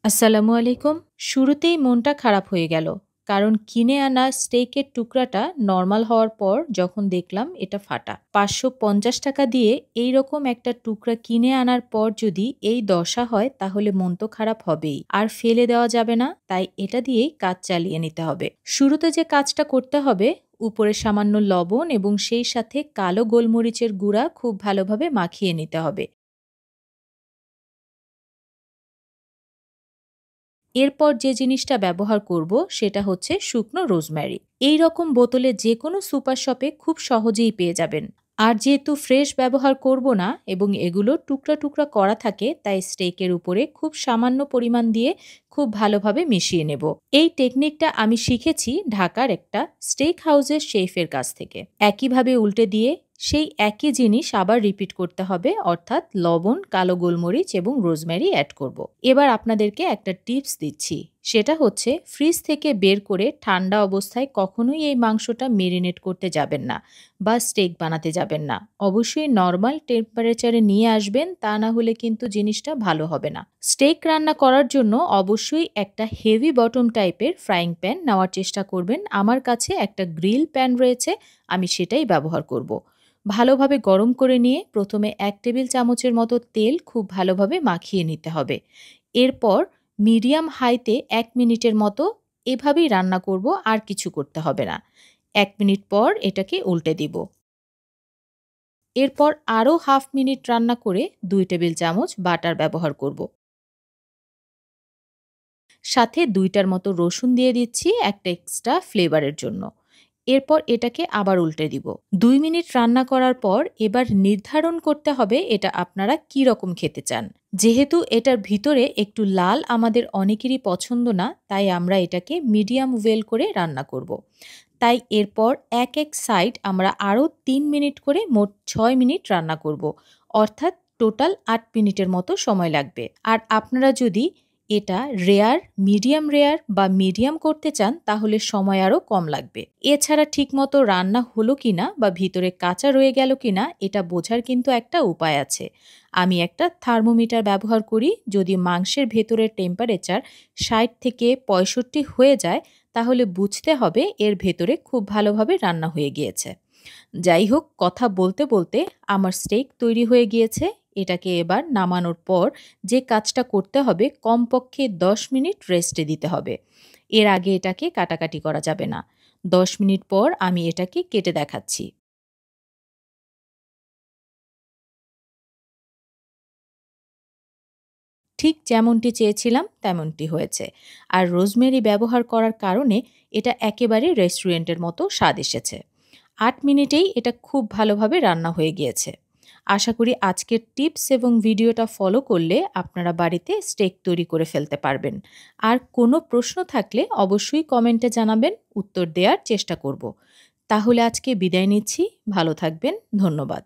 আসসালামু আলাইকুম। শুরুতেই মনটা খারাপ হয়ে গেল। কারণ কিনে আনা স্টেকের টুকরাটা নরমাল হওয়ার পর যখন দেখলাম এটা ফাটা। ৳৫৫০ দিয়ে এইরকম একটা টুকরা কিনে আনার পর যদি এই দশা হয় তাহলে মন তো খারাপ হবেই। আর ফেলে দেওয়া যাবে না, তাই এটা দিয়েই কাজ চালিয়ে নিতে হবে। শুরুতে যে কাজটা করতে হবে, উপরে সামান্য লবণ এবং সেই সাথে কালো গোলমরিচের গুঁড়া খুব ভালোভাবে মাখিয়ে নিতে হবে। এরপর যে জিনিসটা ব্যবহার করব সেটা হচ্ছে শুকনো রোজমেরি। এই রকম বোতলে যে কোনো সুপার শপে খুব সহজেই পেয়ে যাবেন। আর যেহেতু ফ্রেশ ব্যবহার করব না এবং এগুলো টুকরা টুকরা করা থাকে, তাই স্টেকের উপরে খুব সামান্য পরিমাণ দিয়ে খুব ভালোভাবে মিশিয়ে নেব। এই টেকনিকটা আমি শিখেছি ঢাকার একটা স্টেক হাউসের শেফের কাছ থেকে। একইভাবে উল্টে দিয়ে সেই একই জিনিস আবার রিপিট করতে হবে, অর্থাৎ লবণ, কালো গোলমরিচ এবং রোজমেরি অ্যাড করব। এবার আপনাদেরকে একটা টিপস দিচ্ছি, সেটা হচ্ছে ফ্রিজ থেকে বের করে ঠান্ডা অবস্থায় কখনোই এই মাংসটা মেরিনেট করতে যাবেন না বা স্টেক বানাতে যাবেন না। অবশ্যই নর্মাল টেম্পারেচারে নিয়ে আসবেন, তা না হলে কিন্তু জিনিসটা ভালো হবে না। স্টেক রান্না করার জন্য অবশ্যই একটা হেভি বটম টাইপের ফ্রাইং প্যান নেওয়ার চেষ্টা করবেন। আমার কাছে একটা গ্রিল প্যান রয়েছে, আমি সেটাই ব্যবহার করব। ভালোভাবে গরম করে নিয়ে প্রথমে ১ টেবিল চামচের মতো তেল খুব ভালোভাবে মাখিয়ে নিতে হবে। এরপর মিডিয়াম হাইতে ১ মিনিটের মতো এভাবেই রান্না করব, আর কিছু করতে হবে না। ১ মিনিট পর এটাকে উল্টে দিব। এরপর আরও হাফ মিনিট রান্না করে ২ টেবিল চামচ বাটার ব্যবহার করব। সাথে ২ টার মতো রসুন দিয়ে দিচ্ছি একটা এক্সট্রা ফ্লেভারের জন্য। এরপর এটাকে আবার উল্টে দিব। ২ মিনিট রান্না করার পর এবার নির্ধারণ করতে হবে এটা আপনারা কি রকম খেতে চান। যেহেতু এটার ভিতরে একটু লাল আমাদের অনেকেরই পছন্দ না, তাই আমরা এটাকে মিডিয়াম ওয়েল করে রান্না করব। তাই এরপর এক সাইড আমরা আরও ৩ মিনিট করে মোট ৬ মিনিট রান্না করব। অর্থাৎ টোটাল ৮ মিনিটের মতো সময় লাগবে। আর আপনারা যদি এটা মিডিয়াম রেয়ার বা মিডিয়াম করতে চান তাহলে সময় আরও কম লাগবে। এছাড়া ঠিকমতো রান্না হলো কিনা বা ভিতরে কাঁচা রয়ে গেল কিনা এটা বোঝার কিন্তু একটা উপায় আছে। আমি একটা থার্মোমিটার ব্যবহার করি। যদি মাংসের ভেতরের টেম্পারেচার ৬০ থেকে ৬৫ হয়ে যায় তাহলে বুঝতে হবে এর ভেতরে খুব ভালোভাবে রান্না হয়ে গিয়েছে। যাই হোক, কথা বলতে বলতে আমার স্টেক তৈরি হয়ে গিয়েছে। এটাকে এবার নামানোর পর যে কাজটা করতে হবে, কমপক্ষে ১০ মিনিট রেস্টে দিতে হবে। এর আগে এটাকে কাটাকাটি করা যাবে না। ১০ মিনিট পর আমি এটাকে কেটে দেখাচ্ছি। ঠিক যেমনটি চেয়েছিলাম তেমনটি হয়েছে। আর রোজমেরি ব্যবহার করার কারণে এটা একেবারে রেস্টুরেন্টের মতো স্বাদ এসেছে। ৮ মিনিটেই এটা খুব ভালোভাবে রান্না হয়ে গিয়েছে। আশা করি আজকের টিপস এবং ভিডিওটা ফলো করলে আপনারা বাড়িতে স্টেক তৈরি করে ফেলতে পারবেন। আর কোনো প্রশ্ন থাকলে অবশ্যই কমেন্টে জানাবেন, উত্তর দেওয়ার চেষ্টা করব। তাহলে আজকে বিদায় নিচ্ছি। ভালো থাকবেন। ধন্যবাদ।